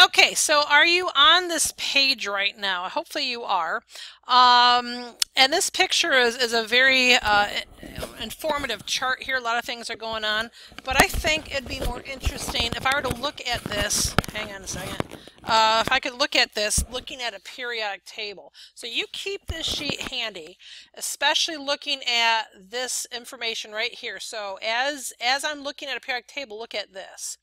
Okay, so are you on this page right now? Hopefully you are. And this picture is a very informative chart here. A lot of things are going on, but I think it'd be more interesting if I were to look at this. Hang on a second. If I could look at this, looking at a periodic table. So you keep this sheet handy, especially looking at this information right here. So as I'm looking at a periodic table, look at this.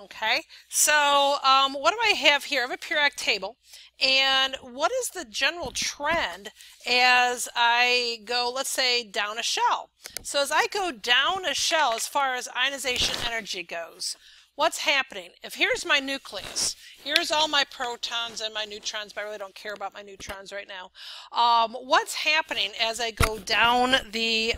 Okay, so what do I have here? I have a periodic table, and what is the general trend as I go, let's say, down a shell? So as I go down a shell, as far as ionization energy goes, what's happening? If here's my nucleus, here's all my protons and my neutrons, but I really don't care about my neutrons right now. What's happening as I go down the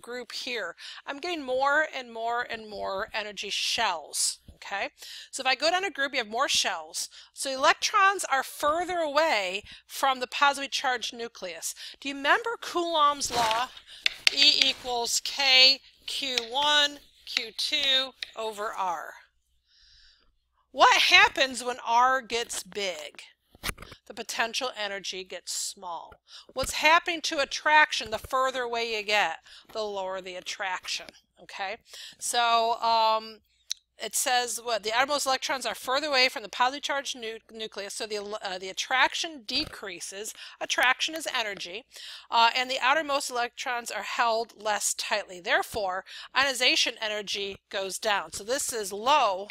group here? I'm getting more and more and more energy shells. Okay, so if I go down a group, you have more shells. So electrons are further away from the positively charged nucleus. Do you remember Coulomb's law? E equals K Q1 Q2 over R. What happens when R gets big? The potential energy gets small. What's happening to attraction? The further away you get, the lower the attraction. Okay, so it says what the outermost electrons are further away from the positively charged nucleus, so the attraction decreases. Attraction is energy, and the outermost electrons are held less tightly. Therefore, ionization energy goes down. So this is low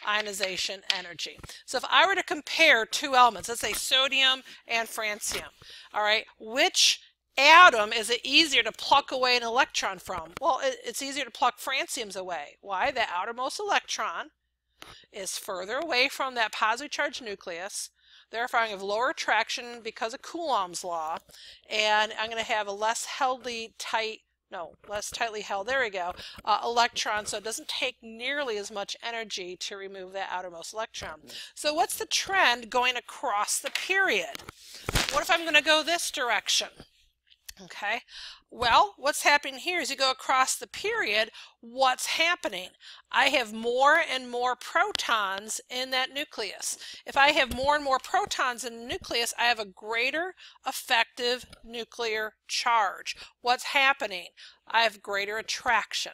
ionization energy. So if I were to compare two elements, let's say sodium and francium, all right, which atom is it easier to pluck away an electron from? Well, it's easier to pluck francium's away. Why? The outermost electron is further away from that positively charged nucleus. Therefore, I'm going to have lower attraction because of Coulomb's law, and I'm going to have a less tightly held, there we go, electron, so it doesn't take nearly as much energy to remove that outermost electron. So what's the trend going across the period? What if I'm going to go this direction? Okay, well, what's happening here is you go across the period, what's happening? I have more and more protons in that nucleus. If I have more and more protons in the nucleus, I have a greater effective nuclear charge. What's happening? I have greater attraction.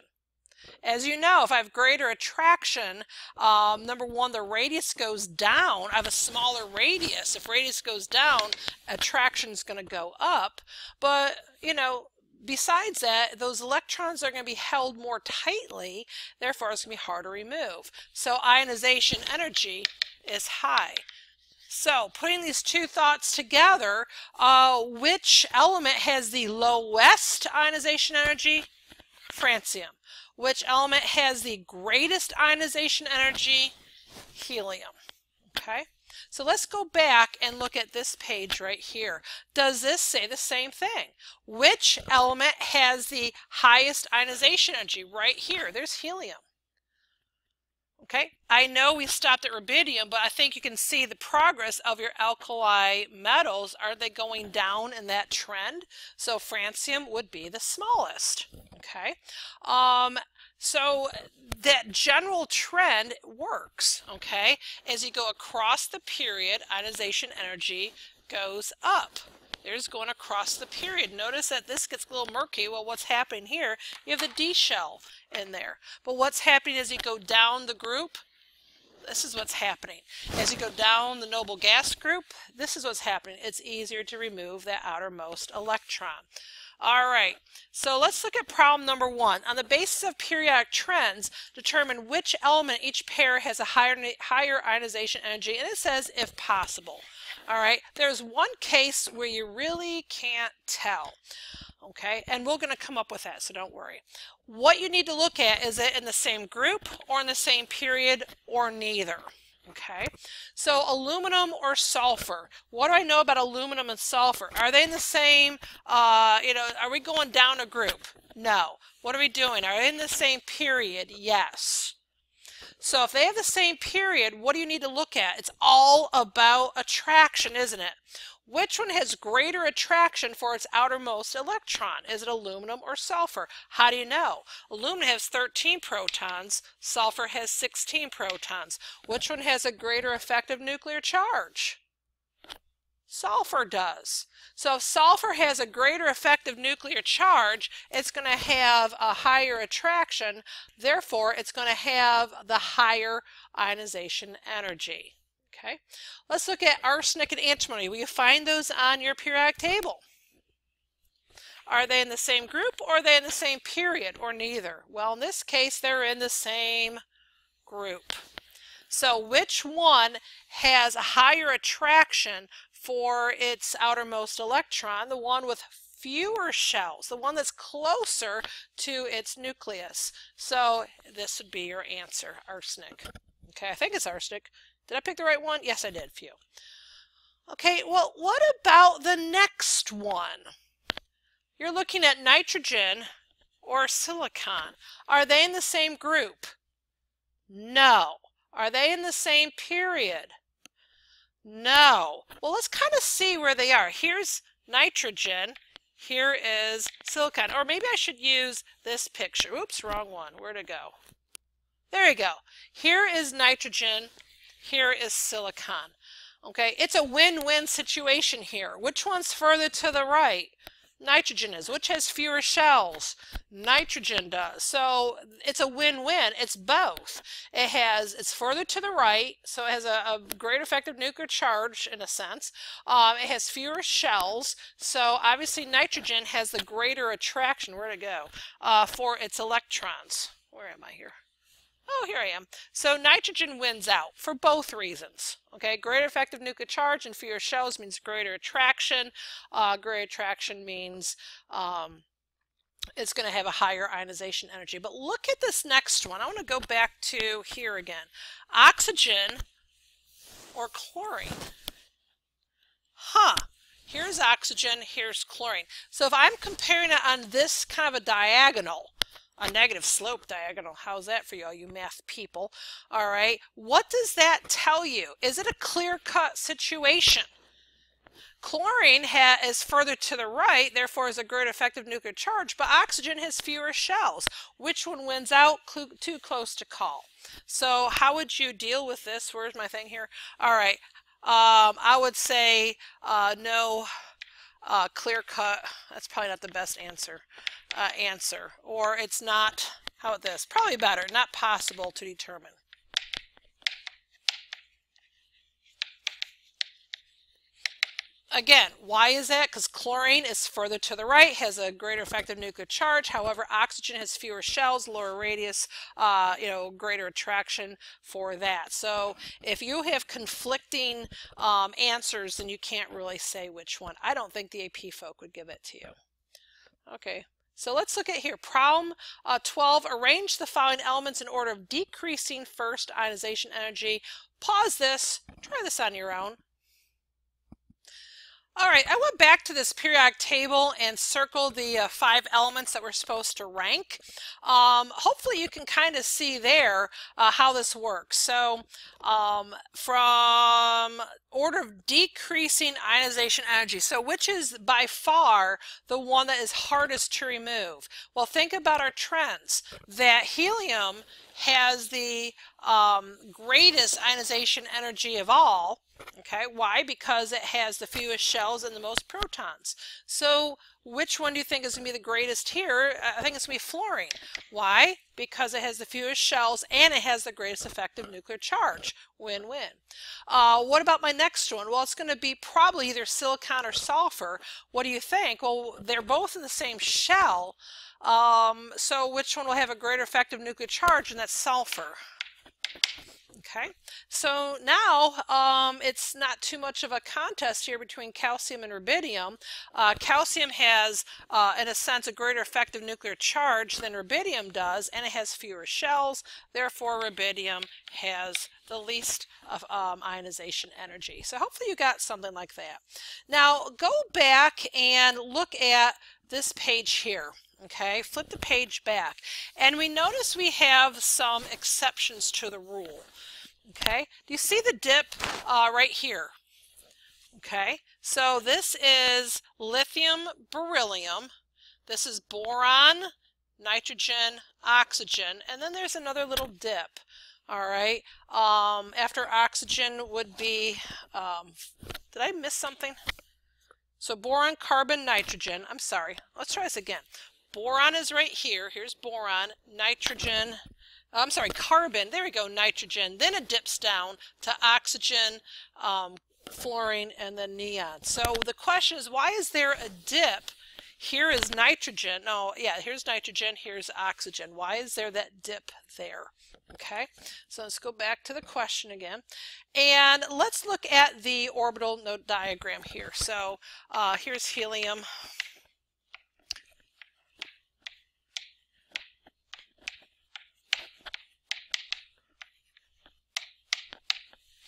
As you know, if I have greater attraction, number one, the radius goes down. I have a smaller radius. If radius goes down, attraction is going to go up. But, you know, besides that, those electrons are going to be held more tightly. Therefore, it's going to be harder to remove. So ionization energy is high. So putting these two thoughts together, which element has the lowest ionization energy? Francium. Which element has the greatest ionization energy? Helium. Okay, so let's go back and look at this page right here. Does this say the same thing? Which element has the highest ionization energy? Right here, there's helium. Okay, I know we stopped at rubidium, but I think you can see the progress of your alkali metals. Are they going down in that trend? So francium would be the smallest. Okay, so that general trend works. Okay, as you go across the period, ionization energy goes up. There's going across the period. Notice that this gets a little murky. Well, what's happening here? You have the D shell in there. But what's happening as you go down the group? This is what's happening. As you go down the noble gas group, this is what's happening. It's easier to remove that outermost electron. All right, so let's look at problem number one. On the basis of periodic trends, determine which element in each pair has a higher ionization energy, and it says if possible. All right, there's one case where you really can't tell. Okay, and we're going to come up with that, so don't worry. What you need to look at is it in the same group or in the same period or neither. Okay, so aluminum or sulfur. What do I know about aluminum and sulfur? Are they in the same, are we going down a group? No. What are we doing? Are they in the same period? Yes. So if they have the same period, what do you need to look at? It's all about attraction, isn't it? Which one has greater attraction for its outermost electron? Is it aluminum or sulfur? How do you know? Aluminum has 13 protons, sulfur has 16 protons. Which one has a greater effective nuclear charge? Sulfur does. So if sulfur has a greater effective nuclear charge, it's going to have a higher attraction. Therefore, it's going to have the higher ionization energy. Okay, let's look at arsenic and antimony. Will you find those on your periodic table? Are they in the same group or are they in the same period or neither? Well, in this case, they're in the same group. So which one has a higher attraction for its outermost electron? The one with fewer shells, the one that's closer to its nucleus. So this would be your answer, arsenic. Okay, I think it's arsenic. Did I pick the right one? Yes, I did. Phew. Okay, well, what about the next one? You're looking at nitrogen or silicon. Are they in the same group? No. Are they in the same period? No. Well, let's kind of see where they are. Here's nitrogen. Here is silicon. Or maybe I should use this picture. Oops, wrong one. Where'd it go? There you go. Here is nitrogen. Here is silicon. Okay, it's a win-win situation here. Which one's further to the right? Nitrogen is. Which has fewer shells? Nitrogen does. So it's a win-win. It's both. It's further to the right, so it has a greater effective nuclear charge in a sense. It has fewer shells, so obviously nitrogen has the greater attraction. Where'd it go? For its electrons. Where am I here? Oh, here I am. So nitrogen wins out for both reasons. Okay, greater effective nuclear charge and fewer shells means greater attraction. Greater attraction means it's going to have a higher ionization energy. But look at this next one. I want to go back to here again. Oxygen or chlorine. Here's oxygen, here's chlorine. So if I'm comparing it on this kind of a diagonal, a negative slope diagonal. How's that for you, all you math people? All right. What does that tell you? Is it a clear-cut situation? Chlorine is further to the right, therefore has a greater effective nuclear charge, but oxygen has fewer shells. Which one wins out? Too close to call. So how would you deal with this? Where's my thing here? All right. I would say no. Clear cut, that's probably not the best answer. Or it's not, how about this? Probably better, not possible to determine. Again, why is that? Because chlorine is further to the right, has a greater effective nuclear charge. However, oxygen has fewer shells, lower radius, greater attraction for that. So if you have conflicting answers, then you can't really say which one. I don't think the AP folk would give it to you. Okay. So let's look at here. Problem 12, arrange the following elements in order of decreasing first ionization energy. Pause this, try this on your own. All right, I went back to this periodic table and circled the 5 elements that we're supposed to rank. Hopefully you can kind of see there how this works. So from order of decreasing ionization energy, so which is by far the one that is hardest to remove? Well, think about our trends. That helium has the greatest ionization energy of all. Okay, why? Because it has the fewest shells and the most protons. So which one do you think is going to be the greatest here? I think it's going to be fluorine. Why? Because it has the fewest shells and it has the greatest effective nuclear charge. Win-win. What about my next one? Well, it's going to be probably either silicon or sulfur. What do you think? Well, they're both in the same shell. So which one will have a greater effective nuclear charge? And that's sulfur. Okay, so now it's not too much of a contest here between calcium and rubidium. Calcium has, in a sense, a greater effective nuclear charge than rubidium does, and it has fewer shells. Therefore, rubidium has the least of ionization energy. So hopefully you got something like that. Now go back and look at this page here. Okay, flip the page back, and we notice we have some exceptions to the rule. Okay, do you see the dip right here? Okay, so this is lithium, beryllium. This is boron, nitrogen, oxygen, and then there's another little dip. All right, after oxygen would be, did I miss something? So boron, carbon, nitrogen. I'm sorry. Let's try this again. Boron is right here. Here's boron, nitrogen. I'm sorry, carbon. There we go, nitrogen. Then it dips down to oxygen, fluorine, and then neon. So the question is, why is there a dip? Here is nitrogen. No, yeah, here's nitrogen. Here's oxygen. Why is there that dip there? Okay, so let's go back to the question again. And let's look at the orbital node diagram here. So here's helium.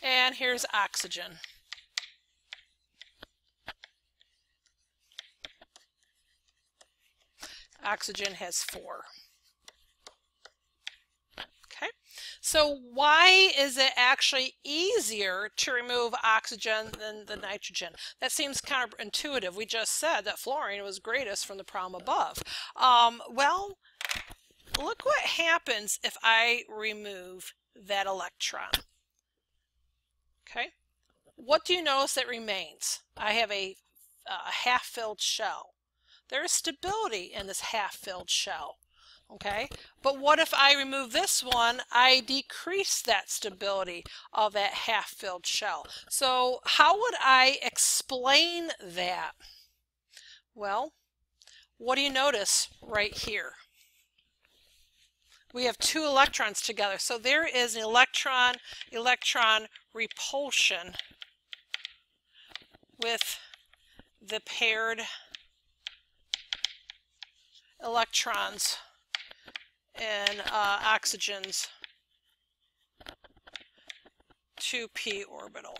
And here's oxygen. Oxygen has 4. Okay, so why is it actually easier to remove oxygen than the nitrogen? That seems counterintuitive. We just said that fluorine was greatest from the problem above. Well, look what happens if I remove that electron. Okay, what do you notice that remains? I have a half-filled shell. There is stability in this half-filled shell. Okay, but what if I remove this one? I decrease that stability of that half-filled shell. So how would I explain that? Well, what do you notice right here? We have 2 electrons together, so there is an electron repulsion with the paired electrons in oxygen's 2p orbital.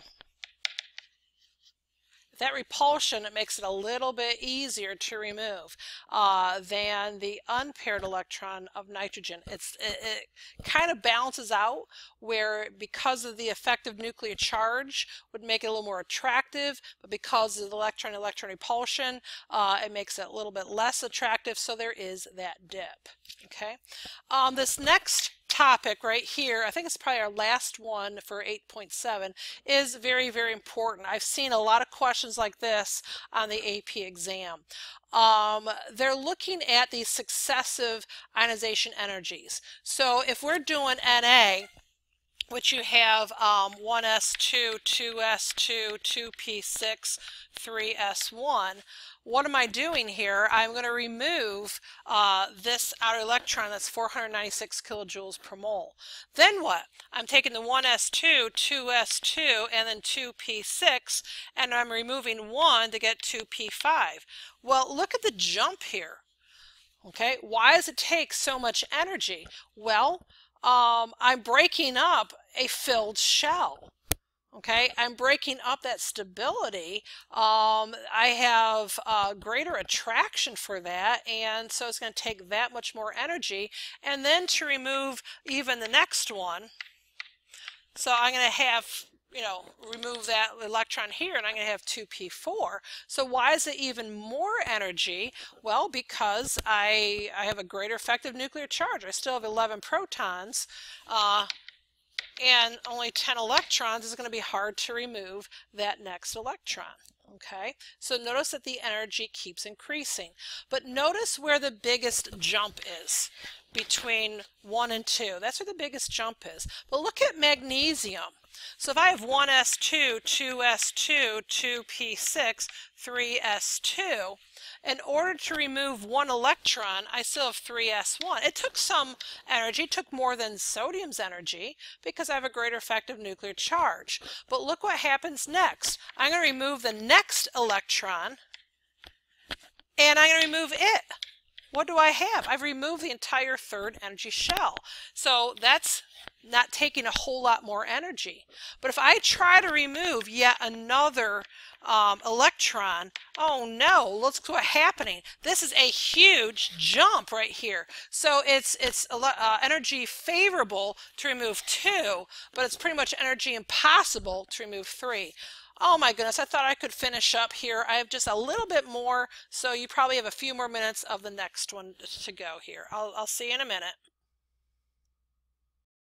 That repulsion, it makes it a little bit easier to remove than the unpaired electron of nitrogen. It kind of balances out, where because of the effective nuclear charge would make it a little more attractive, but because of the electron-electron repulsion, it makes it a little bit less attractive, so there is that dip. Okay, this next topic right here, I think it's probably our last one for 8.7, is very, very important. I've seen a lot of questions like this on the AP exam. They're looking at these successive ionization energies. So if we're doing Na, which you have 1s2, 2s2, 2p6, 3s1. What am I doing here? I'm going to remove this outer electron that's 496 kilojoules per mole. Then what? I'm taking the 1s2, 2s2, and then 2p6, and I'm removing 1 to get 2p5. Well, look at the jump here. Okay, why does it take so much energy? Well, I'm breaking up a filled shell. Okay, I'm breaking up that stability. I have greater attraction for that, and so it's going to take that much more energy. And then to remove even the next one, so I'm going to have, remove that electron here, and I'm going to have 2p4. So why is it even more energy? Well, because I have a greater effective nuclear charge. I still have 11 protons, and only 10 electrons. Is going to be hard to remove that next electron. Okay, so notice that the energy keeps increasing. But notice where the biggest jump is between 1 and 2. That's where the biggest jump is. But look at magnesium. So if I have 1s2, 2s2, 2p6, 3s2, in order to remove 1 electron, I still have 3s1. It took some energy, it took more than sodium's energy, because I have a greater effective nuclear charge. But look what happens next. I'm going to remove the next electron, and I'm going to remove it. What do I have? I've removed the entire third energy shell. So that's not taking a whole lot more energy. But if I try to remove yet another electron, oh no, look what's happening. This is a huge jump right here. So it's energy favorable to remove 2, but it's pretty much energy impossible to remove 3. Oh my goodness, I thought I could finish up here. I have just a little bit more, so you probably have a few more minutes of the next one to go here. I'll see you in a minute.